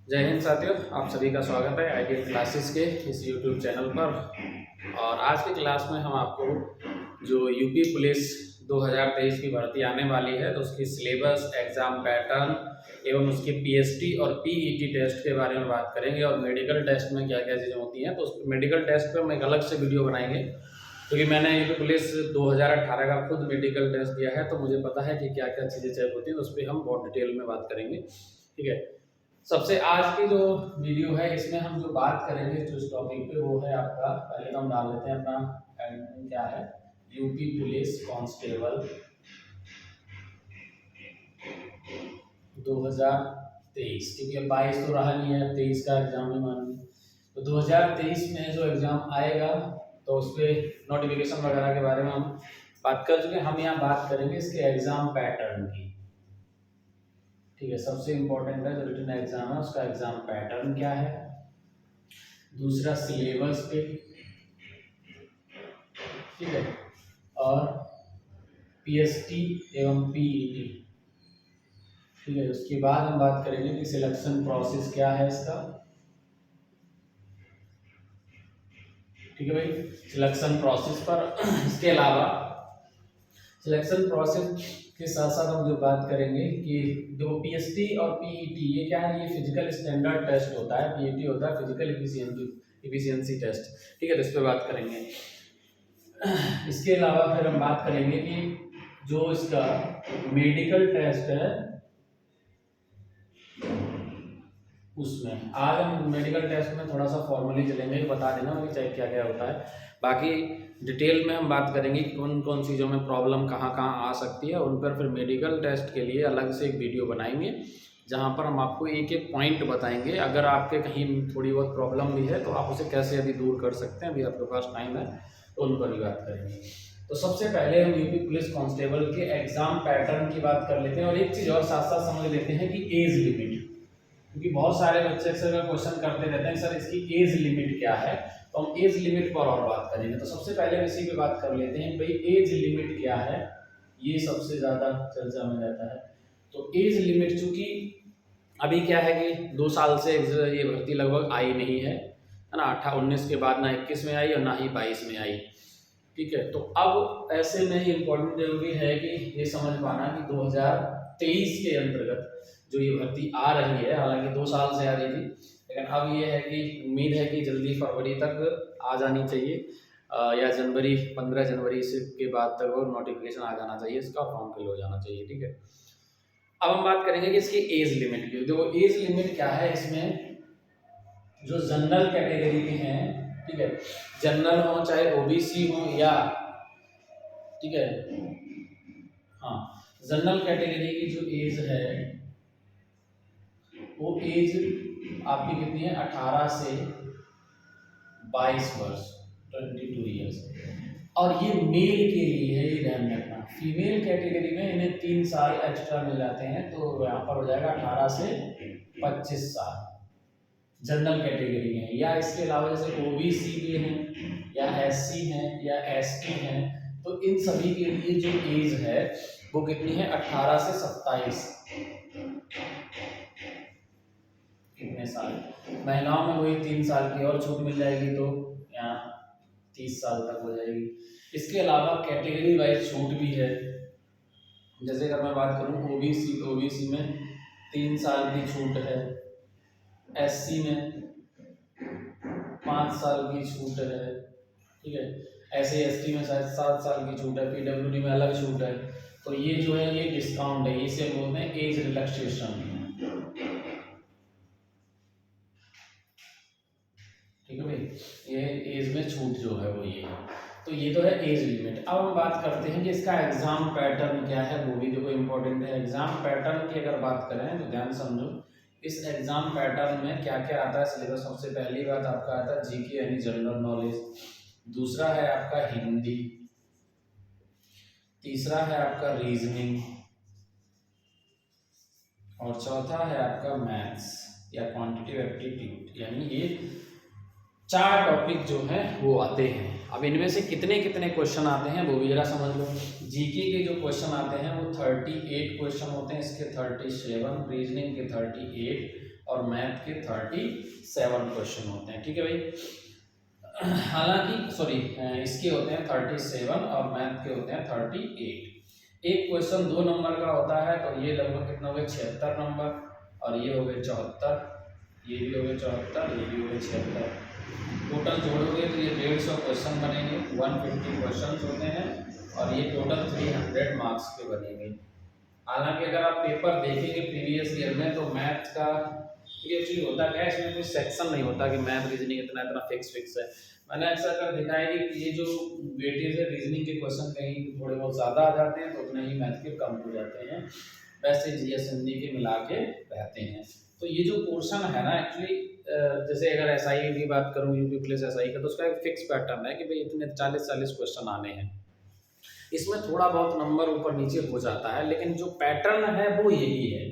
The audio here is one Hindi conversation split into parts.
जय हिंद साथियों, आप सभी का स्वागत है आईटीएल क्लासेस के इस यूट्यूब चैनल पर। और आज की क्लास में हम आपको जो यूपी पुलिस 2023 की भर्ती आने वाली है तो उसकी सिलेबस, एग्ज़ाम पैटर्न एवं उसके पीएसटी और पीईटी टेस्ट के बारे में बात करेंगे। और मेडिकल टेस्ट में क्या क्या चीज़ें होती हैं तो उस मेडिकल टेस्ट पर हम एक अलग से वीडियो बनाएंगे, क्योंकि मैंने यूपी पुलिस 2018 का खुद मेडिकल टेस्ट दिया है तो मुझे पता है कि क्या क्या चीज़ें चेक होती हैं। तो उस पर हम बहुत डिटेल में बात करेंगे। ठीक है, सबसे आज की जो वीडियो है इसमें हम जो बात करेंगे जो इस टॉपिक पे वो है आपका, पहले तो हम डाल लेते हैं अपना एडमिन क्या है, यूपी पुलिस कांस्टेबल 2023, क्योंकि अब 22 तो रहा नहीं है, 23 का एग्जाम ही मान लीजिए। तो 2023 में जो एग्जाम आएगा तो उस पर नोटिफिकेशन वगैरह के बारे में हम बात कर चुके हैं। हम यहाँ बात करेंगे इसके एग्जाम पैटर्न की। ठीक है, सबसे इम्पोर्टेंट है जो रिटन एग्जाम है उसका एग्जाम पैटर्न क्या है, दूसरा सिलेबस पे, ठीक है, और पीएसटी एवं पीईटी। ठीक है, उसके बाद हम बात करेंगे कि सिलेक्शन प्रोसेस क्या है इसका। ठीक है भाई, सिलेक्शन प्रोसेस पर इसके अलावा सिलेक्शन प्रोसेस के साथ साथ हम जो बात करेंगे कि जो पीएसटी और पीईटी ये क्या है, ये फिजिकल स्टैंडर्ड टेस्ट होता है, पीईटी होता है फिजिकल इफिशियंसी टेस्ट। ठीक है, तो इस पर बात करेंगे। इसके अलावा फिर हम बात करेंगे कि जो इसका मेडिकल टेस्ट है उसमें आज हम मेडिकल टेस्ट में थोड़ा सा फॉर्मली चलेंगे, बता देना कि चेक क्या क्या होता है। बाकी डिटेल में हम बात करेंगे कि कौन कौन चीज़ों में प्रॉब्लम कहाँ कहाँ आ सकती है, उन पर फिर मेडिकल टेस्ट के लिए अलग से एक वीडियो बनाएंगे जहाँ पर हम आपको एक एक पॉइंट बताएंगे। अगर आपके कहीं थोड़ी बहुत प्रॉब्लम भी है तो आप उसे कैसे अभी दूर कर सकते हैं, अभी आपके पास टाइम है तो उन पर भी बात करेंगे। तो सबसे पहले हम यूपी पुलिस कांस्टेबल के एग्जाम पैटर्न की बात कर लेते हैं। और एक चीज़ और साथ साथ समझ लेते हैं कि एज लिमिट, क्योंकि बहुत सारे बच्चे अक्सर क्वेश्चन करते रहते हैं सर इसकी एज लिमिट क्या है, तो हम एज लिमिट पर और बात करेंगे। तो सबसे पहले हम इसी पे बात कर लेते हैं भाई एज लिमिट क्या है, ये सबसे ज़्यादा चर्चा में रहता है। तो एज लिमिट चूंकि अभी क्या है कि 2 साल से ये भर्ती लगभग आई नहीं है ना, 19 के बाद ना 21 में आई और ना ही 22 में आई। ठीक है, तो अब ऐसे में इम्पोर्टेंट जरूरी है कि ये समझ पाना कि 2023 के अंतर्गत जो ये भर्ती आ रही है, हालांकि 2 साल से आ रही थी, लेकिन अब ये है कि उम्मीद है कि जल्दी फरवरी तक आ जानी चाहिए, या जनवरी 15 जनवरी से के बाद तक वो नोटिफिकेशन आ जाना चाहिए, इसका फॉर्म फिल हो जाना चाहिए। ठीक है, अब हम बात करेंगे कि इसकी एज लिमिट की। देखो एज लिमिट क्या है, इसमें जो जनरल कैटेगरी के हैं, ठीक है, जनरल हो चाहे ओबीसी हो या, ठीक है, हाँ, जनरल कैटेगरी की जो एज है वो एज आपकी कितनी है, 18 से 22 वर्ष, 22 ईयर्स। और ये मेल के लिए है, ये ध्यान रखना। फीमेल कैटेगरी में इन्हें 3 साल एक्स्ट्रा मिल जाते हैं, तो यहाँ पर हो जाएगा 18 से 25 साल जनरल कैटेगरी में। या इसके अलावा जैसे ओबीसी भी हैं या एससी हैं या एसटी हैं, तो इन सभी के लिए जो एज है वो कितनी है, 18 से 27 कितने साल। महिलाओं में वही 3 साल की और छूट मिल जाएगी, तो यहाँ 30 साल तक हो जाएगी। इसके अलावा कैटेगरी वाइज छूट भी है, जैसे अगर मैं बात करूँ ओबीसी में 3 साल की छूट है, एससी में 5 साल की छूट है, ठीक है, ऐसे एसटी में शायद 7 साल की छूट है, पीडब्ल्यूडी में अलग छूट है। तो ये जो है ये डिस्काउंट है, इसे बोलते हैं एज रिलैक्सेशन। ठीक है भाई, ये एज में छूट जो है वो ये है। तो ये तो है एज लिमिट। अब हम बात करते हैं कि इसका एग्जाम पैटर्न क्या है, वो भी देखो इंपॉर्टेंट है। एग्जाम पैटर्न की अगर बात करें तो ध्यान समझो, इस एग्जाम पैटर्न में क्या क्या आता है सिलेबस। सबसे पहली बात आपका आता है जीके यानी जनरल नॉलेज, दूसरा है आपका हिंदी, तीसरा है आपका रीजनिंग, और चौथा है आपका मैथ्स या क्वांटिटेटिव एप्टीट्यूड। यानी ये 4 टॉपिक जो है वो आते हैं। अब इनमें से कितने कितने क्वेश्चन आते हैं वो भी जरा समझ लो। जीके के जो क्वेश्चन आते हैं वो 38 क्वेश्चन होते हैं, इसके 37, रीजनिंग के 38 और मैथ के 37 क्वेश्चन होते हैं, ठीक है भाई। हालांकि सॉरी, इसके होते हैं 37 और मैथ के होते हैं 38। एक क्वेश्चन 2 नंबर का होता है, तो ये लगभग कितना हो गया 76 नंबर, और ये हो गए 74, ये भी हो गए 74, ये भी हो गए 76। टोटल जोड़ोगे तो ये 150 क्वेश्चन बनेंगे, 150 क्वेश्चन होते हैं, और ये टोटल 300 मार्क्स के बनेंगे। हालांकि अगर आप पेपर देखेंगे प्रीवियस ईयर में, तो मैथ का ये एक्चुअली होता क्या है, इसमें कोई सेक्शन नहीं होता कि मैथ रीजनिंग इतना इतना फिक्स है। मैंने ऐसा कर दिखा है कि ये जो वेटेज है रीजनिंग के क्वेश्चन कहीं थोड़े बहुत ज़्यादा आ जाते हैं, तो उतने ही मैथ के कम हो जाते हैं, वैसे जीएस हिंदी के मिला के रहते हैं। तो ये जो पोर्शन है ना एक्चुअली, जैसे अगर एसआई की बात करूँ, यूपी पुलिस एसआई का, तो उसका एक फिक्स पैटर्न है कि भाई इतने 40-40 क्वेश्चन आने हैं। इसमें थोड़ा बहुत नंबर ऊपर नीचे हो जाता है, लेकिन जो पैटर्न है वो यही है,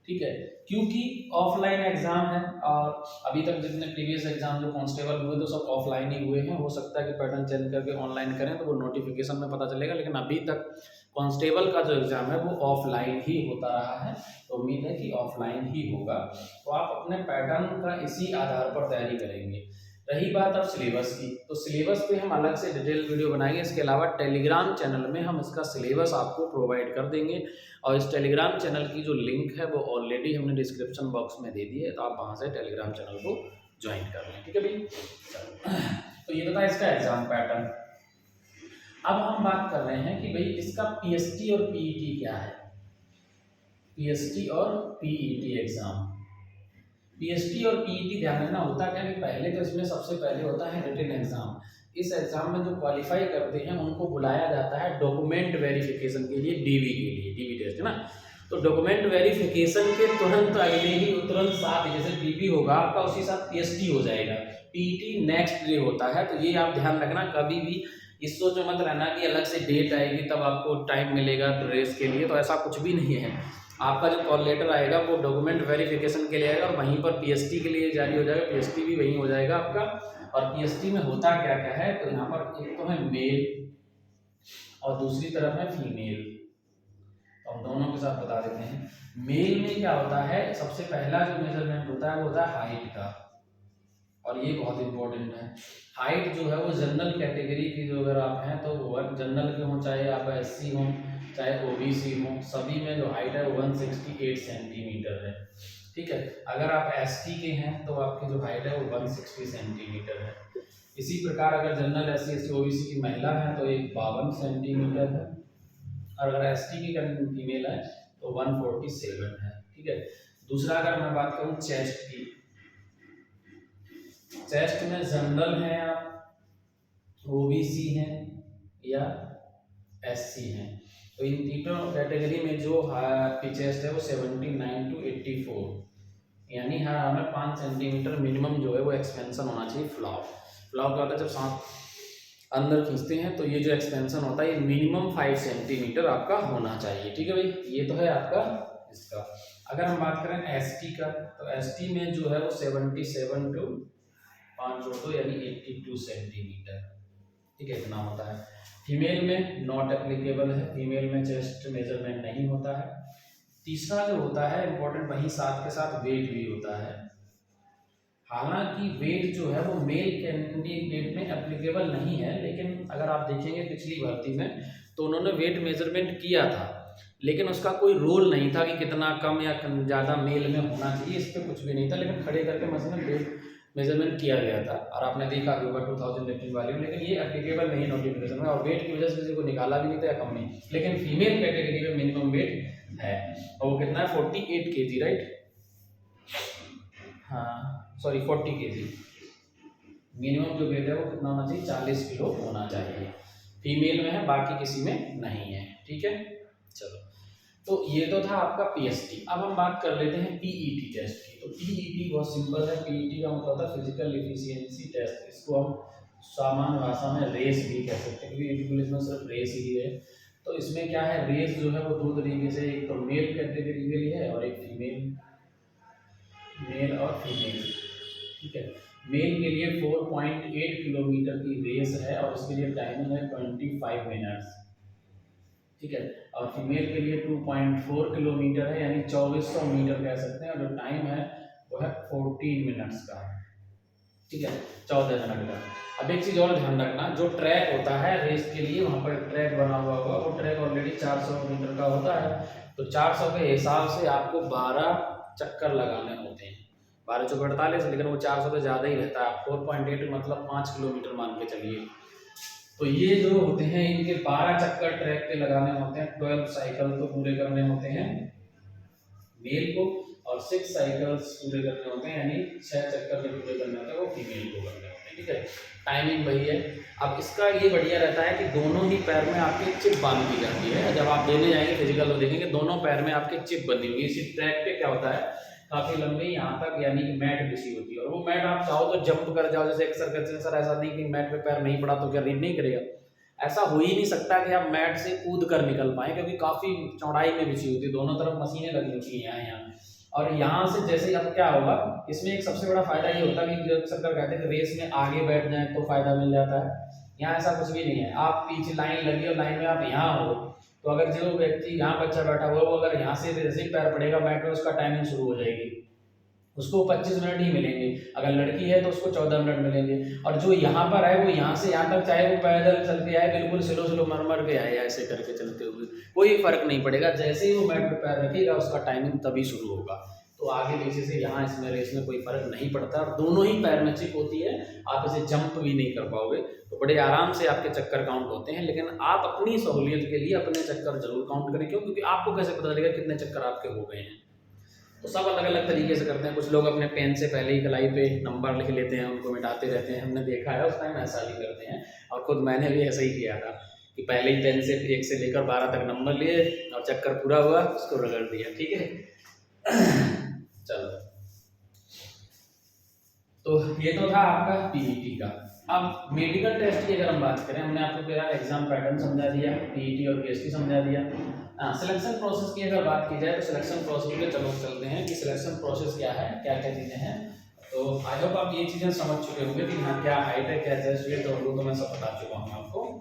ठीक है, क्योंकि ऑफलाइन एग्जाम है, और अभी तक जितने प्रीवियस एग्जाम जो कांस्टेबल हुए तो सब ऑफलाइन ही हुए हैं। हो सकता है कि पैटर्न चेंज करके ऑनलाइन करें तो वो नोटिफिकेशन में पता चलेगा, लेकिन अभी तक कांस्टेबल का जो एग्जाम है वो ऑफलाइन ही होता रहा है, तो उम्मीद है कि ऑफलाइन ही होगा। तो आप अपने पैटर्न का इसी आधार पर तैयारी करेंगे। रही बात अब सिलेबस की, तो सिलेबस पे हम अलग से डिटेल वीडियो बनाएंगे। इसके अलावा टेलीग्राम चैनल में हम इसका सिलेबस आपको प्रोवाइड कर देंगे, और इस टेलीग्राम चैनल की जो लिंक है वो ऑलरेडी हमने डिस्क्रिप्शन बॉक्स में दे दी है, तो आप वहाँ से टेलीग्राम चैनल को ज्वाइन कर लें, ठीक है भाई। तो ये तो था इसका एग्जाम पैटर्न। अब हम बात कर रहे हैं कि भाई इसका पीएसटी और पीईटी क्या है। पीएसटी और पीईटी एग्जाम, पीएसटी और पीईटी ध्यान रखना होता क्या कि पहले तो इसमें सबसे पहले होता है रिटन एग्जाम। इस एग्जाम में जो क्वालिफाई करते हैं उनको बुलाया जाता है डॉक्यूमेंट वेरिफिकेशन के लिए, डीवी के लिए, डीवी टेस्ट है ना। तो डॉक्यूमेंट वेरिफिकेशन के तुरंत अगले ही तुरंत साथ, जैसे डीवी होगा आपका उसी साथ पीएसटी हो जाएगा, पीईटी नेक्स्ट डे होता है। तो ये आप ध्यान रखना, कभी भी इस सोच में मत रहना कि अलग से डेट आएगी तब आपको टाइम मिलेगा ड्रेस के लिए, तो ऐसा कुछ भी नहीं है। आपका जो कॉल लेटर आएगा वो डॉक्यूमेंट वेरिफिकेशन के लिए आएगा, और वहीं पर पीएसटी के लिए जारी हो जाएगा, पीएसटी भी वहीं हो जाएगा आपका। और पीएसटी में होता क्या क्या है, तो यहाँ पर एक तो है मेल और दूसरी तरफ है फीमेल, तो हम दोनों के साथ बता देते हैं। मेल में क्या होता है, सबसे पहला जो मेजरमेंट होता है वो होता है हाइट का, और ये बहुत इंपॉर्टेंट है। हाइट जो है वो जनरल कैटेगरी की जो अगर आप हैं तो जनरल के हों, चाहे आप एससी हों चाहे ओबीसी हो, सभी में जो हाइट है वो 168 सेंटीमीटर है, ठीक है। अगर आप एसटी के हैं तो आपकी जो हाइट है वो 160 सेंटीमीटर है। इसी प्रकार अगर जनरल एससी एसटी ओबीसी की महिला है तो एक 52 सेंटीमीटर है, और अगर एसटी की फीमेल है तो 147 है, ठीक है। दूसरा अगर मैं बात करूँ चेस्ट की, चेस्ट में जनरल है आप, ओबीसी हैं या एससी हैं, तो इन तीनों कैटेगरी में जो चेस्ट है वो 79 to 84, यानी हर आर्म में 5 सेंटीमीटर मिनिमम जो है वो एक्सपेंशन होना चाहिए। फ्लॉप क्या होता है, जब सांस अंदर खींचते हैं तो ये जो एक्सपेंशन होता है ये मिनिमम 5 सेंटीमीटर आपका होना चाहिए, ठीक है भाई। ये तो है आपका इसका। अगर हम बात करें एसटी का, तो एसटी में जो है वो 77 to 5 यानी 82 सेंटीमीटर, ठीक है, इतना होता है। फीमेल में नॉट एप्लीकेबल है, फीमेल में चेस्ट मेजरमेंट नहीं होता है। तीसरा जो होता है इंपॉर्टेंट, वही साथ के साथ वेट भी होता है। हालांकि वेट जो है वो मेल कैंडिडेट में एप्लीकेबल नहीं है, लेकिन अगर आप देखेंगे पिछली भर्ती में तो उन्होंने वेट मेजरमेंट किया था, लेकिन उसका कोई रोल नहीं था कि कितना कम या ज़्यादा मेल में होना चाहिए, इस पर कुछ भी नहीं था, लेकिन खड़े करके मसलन वेट मेजरमेंट किया गया था, और आपने देखा भी होगा 2018 वाले में, लेकिन ये एप्लीकेबल नहीं नोटिफिकेशन में, और वेट की वजह से किसी को निकाला भी नहीं था या कम नहीं। लेकिन फीमेल कैटेगरी में मिनिमम वेट है, और वो कितना है 48 kg, राइट, हाँ सॉरी 40 kg। मिनिमम जो वेट है वो कितना होना चाहिए, 40 किलो होना चाहिए। फीमेल में है, बाकी किसी में नहीं है, ठीक है। चलो, तो ये तो था आपका पीएसटी। अब हम बात कर लेते हैं पीईटी टेस्ट की। तो पीईटी बहुत सिंपल है, पीईटी का मतलब होता है फिजिकल एफिशिएंसी टेस्ट, इसको हम सामान्य भाषा में रेस भी कह सकते हैं, क्योंकि पुलिस में सिर्फ रेस ही है। तो इसमें क्या है, रेस जो है वो 2 तरीके से, एक तो मेल कैटेगरी के लिए है और एक फीमेल, मेल और फीमेल, ठीक है। मेल के लिए 4.8 किलोमीटर की रेस है और इसके लिए टाइमिंग है 25 मिनट्स, ठीक है। और फीमेल के लिए 2.4 किलोमीटर है, यानी 2400 मीटर कह सकते हैं, और जो टाइम है वो है 14 मिनट्स का, ठीक है, 14 मिनट का। अब एक चीज़ और ध्यान रखना, जो ट्रैक होता है रेस के लिए वहाँ पर ट्रैक बना हुआ होगा, वो ट्रैक ऑलरेडी 400 मीटर का होता है, तो 400 के हिसाब से आपको 12 चक्कर लगाने होते हैं, 12 चौके 48, लेकिन वो 400 तो ज़्यादा ही रहता है, 4.8 मतलब 5 किलोमीटर मान के चलिए। तो ये जो होते हैं इनके 12 चक्कर ट्रैक पे लगाने होते हैं, 12 साइकिल तो पूरे करने होते हैं मेल को, और 6 साइकिल्स पूरे करने होते हैं, यानी 6 चक्कर जो पूरे करने होते हैं वो फीमेल को करने होते हैं, ठीक है। टाइमिंग वही है। अब इसका ये बढ़िया रहता है कि दोनों ही पैर में आपकी चिप बांध दी जाती है, जब आप देने जाएंगे फिजिकल तो देखेंगे दोनों पैर में आपकी चिप बनी हुई है। इसी ट्रैक पे क्या होता है, काफी लंबी यहाँ तक यानी कि मैट बिछी होती है, और वो मैट आप चाहो तो जंप कर जाओ, जैसे अक्सर करते हैं सर ऐसा नहीं कि मैट पे पैर नहीं पड़ा तो क्या रीड नहीं करेगा, ऐसा हो ही नहीं सकता कि आप मैट से कूद कर निकल पाए, क्योंकि काफी चौड़ाई में बिछी होती है, दोनों तरफ मशीनें लगी होती हैं यहाँ। और यहाँ से जैसे अब क्या होगा, इसमें एक सबसे बड़ा फायदा ये होता है कि जब सरकार कहते हैं कि रेस में आगे बैठ जाए तो फायदा मिल जाता है, यहाँ ऐसा कुछ भी नहीं है। आप पीछे लाइन लगी और लाइन में आप यहाँ हो, तो अगर जो व्यक्ति यहाँ बच्चा बैठा हुआ है वो अगर यहाँ से जैसे ही पैर पड़ेगा मैट में, उसका टाइमिंग शुरू हो जाएगी, उसको 25 मिनट ही मिलेंगे, अगर लड़की है तो उसको 14 मिनट मिलेंगे, और जो यहाँ पर आए वो यहाँ से यहाँ तक चाहे वो पैदल चल के आए, बिल्कुल स्लो स्लो मर के आए, ऐसे करके चलते हुए कोई फर्क नहीं पड़ेगा, जैसे ही वो मैट पे पैर रखेगा उसका टाइमिंग तभी शुरू होगा। तो आगे पीछे से यहाँ इसमें रेस में कोई फर्क नहीं पड़ता, और दोनों ही पैर में चिप होती है, आप इसे जंप भी नहीं कर पाओगे, तो बड़े आराम से आपके चक्कर काउंट होते हैं। लेकिन आप अपनी सहूलियत के लिए अपने चक्कर जरूर काउंट करें, क्यों, क्योंकि आपको कैसे पता चलेगा कितने चक्कर आपके हो गए हैं। तो सब अलग अलग तरीके से करते हैं, कुछ लोग अपने पेन से पहले ही कलाई पे नंबर लिख लेते हैं, उनको मिटाते रहते हैं, हमने देखा है उस टाइम ऐसा भी करते हैं, और खुद मैंने भी ऐसा ही किया था कि पहले ही पेन से 1 से लेकर 12 तक नंबर लिए और चक्कर पूरा हुआ उसको रगड़ दिया, ठीक है। चलो, तो ये तो था आपका पीईटी का। अब मेडिकल टेस्ट की अगर हम बात करें, हमने आपको पूरा एग्जाम पैटर्न समझा दिया, पीईटी और पीएसटी समझा दिया। सिलेक्शन प्रोसेस की अगर बात की जाए तो सिलेक्शन प्रोसेस पे चलो चलते हैं कि सिलेक्शन प्रोसेस क्या है, क्या क्या चीज़ें हैं। तो आई होप आप ये चीज़ें समझ चुके होंगे कि हाँ क्या हाइट है, क्या चेस्ट वेट और वो तो मैं सब बता चुका हूँ आपको।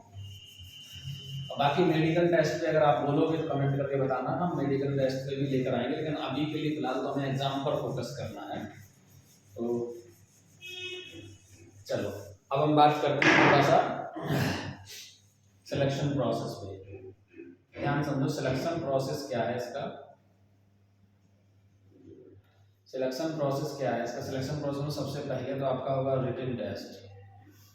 बाकी मेडिकल टेस्ट पे अगर आप बोलोगे तो कमेंट करके बताना, हम मेडिकल टेस्ट पे भी लेकर आएंगे, लेकिन अभी के लिए फिलहाल तो हमें एग्जाम पर फोकस करना है। तो चलो अब हम बात करते हैं थोड़ा सा सिलेक्शन प्रोसेस पे। ध्यान समझो सिलेक्शन प्रोसेस क्या है इसका, सिलेक्शन प्रोसेस क्या है इसका। सिलेक्शन प्रोसेस में सबसे पहले तो आपका होगा रिटन टेस्ट,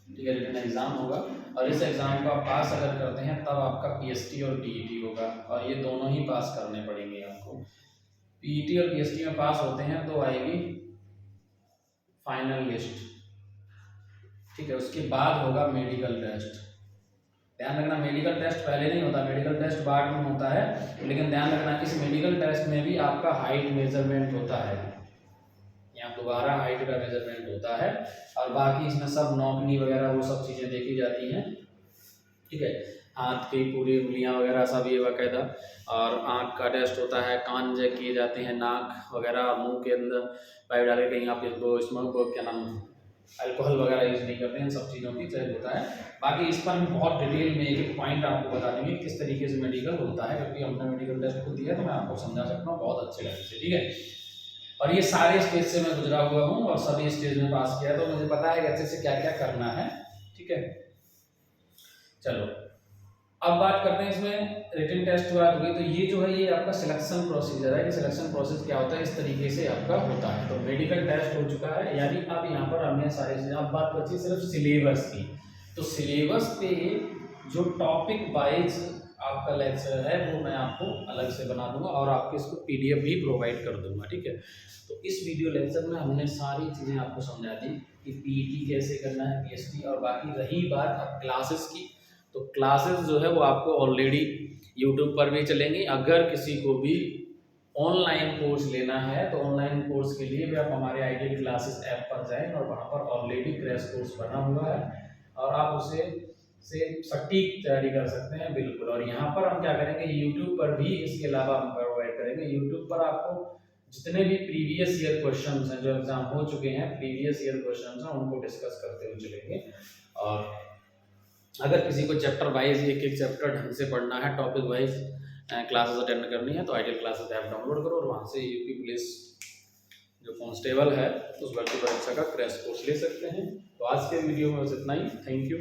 ठीक है, रिटन एग्जाम होगा, और इस एग्जाम को आप पास अगर करते हैं तब आपका पीएसटी और टीईटी होगा, और ये दोनों ही पास करने पड़ेंगे आपको। पीईटी और पीएसटी में पास होते हैं तो आएगी फाइनल लिस्ट, ठीक है, उसके बाद होगा मेडिकल टेस्ट। ध्यान रखना मेडिकल टेस्ट पहले नहीं होता, मेडिकल टेस्ट बाद में होता है, लेकिन ध्यान रखना इस मेडिकल टेस्ट में भी आपका हाइट मेजरमेंट होता है, यहाँ दोबारा हाइट का मेजरमेंट होता है, और बाकी इसमें सब नौकनी वगैरह वो सब चीज़ें देखी जाती हैं, ठीक है, हाथ की पूरी उंगलियाँ वगैरह सब ये बाकायदा, और आँख का टेस्ट होता है, कान चेक किए जाते हैं, नाक वगैरह, मुंह के अंदर पाइप डाल के कहीं आप इसको स्मोक को क्या नाम अल्कोहल वगैरह यूज़ नहीं करते हैं, सब चीज़ों की चेक होता है। बाकी इस पर हम बहुत डिटेल में एक एक पॉइंट आपको बता देंगे किस तरीके से मेडिकल होता है, क्योंकि हमने मेडिकल टेस्ट को दिया तो मैं आपको समझा सकता हूँ बहुत अच्छे ढंग से, ठीक है। और ये सारे स्टेज से मैं गुजरा हुआ हूँ और सभी स्टेज में पास किया, तो मुझे पता है कि अच्छे से क्या क्या करना है, ठीक है। चलो अब बात करते हैं इसमें रिटन टेस्ट की बात हो गई, तो ये जो है ये आपका सिलेक्शन प्रोसीजर है कि सिलेक्शन प्रोसेस क्या होता है, इस तरीके से आपका होता है। तो मेडिकल टेस्ट हो चुका है, यानी अब यहाँ पर हमने सारे चीज़ें, अब बात बची सिर्फ सिलेबस की। तो सिलेबस पे जो टॉपिक वाइज आपका लेक्चर है वो मैं आपको अलग से बना दूंगा और आपको इसको पीडीएफ भी प्रोवाइड कर दूंगा, ठीक है। तो इस वीडियो लेक्चर में हमने सारी चीज़ें आपको समझा दी कि पीईटी कैसे करना है, पीएसटी, और बाकी रही बात अब क्लासेस की, तो क्लासेस जो है वो आपको ऑलरेडी यूट्यूब पर भी चलेंगी। अगर किसी को भी ऑनलाइन कोर्स लेना है तो ऑनलाइन कोर्स के लिए भी आप हमारे आइडियल क्लासेस ऐप पर जाएं, और वहाँ पर ऑलरेडी क्रैश कोर्स बना हुआ है और आप उसे सटीक तैयारी कर सकते हैं, बिल्कुल। और यहाँ पर हम क्या करेंगे, यूट्यूब पर भी इसके अलावा हम प्रोवाइड करेंगे। यूट्यूब पर आपको जितने भी प्रीवियस ईयर क्वेश्चंस हैं जो एग्जाम हो चुके हैं, प्रीवियस ईयर क्वेश्चंस हैं, उनको डिस्कस करते हुए चलेंगे। और अगर किसी को चैप्टर वाइज एक एक चैप्टर ढंग से पढ़ना है, टॉपिक वाइज क्लासेस अटेंड करनी है, तो आइडियल क्लासेस ऐप डाउनलोड करो और वहाँ से यूपी पुलिस जो कांस्टेबल है उस भर्ती परीक्षा का क्रैश कोर्स ले सकते हैं। तो आज के वीडियो में बस इतना ही। Thank you.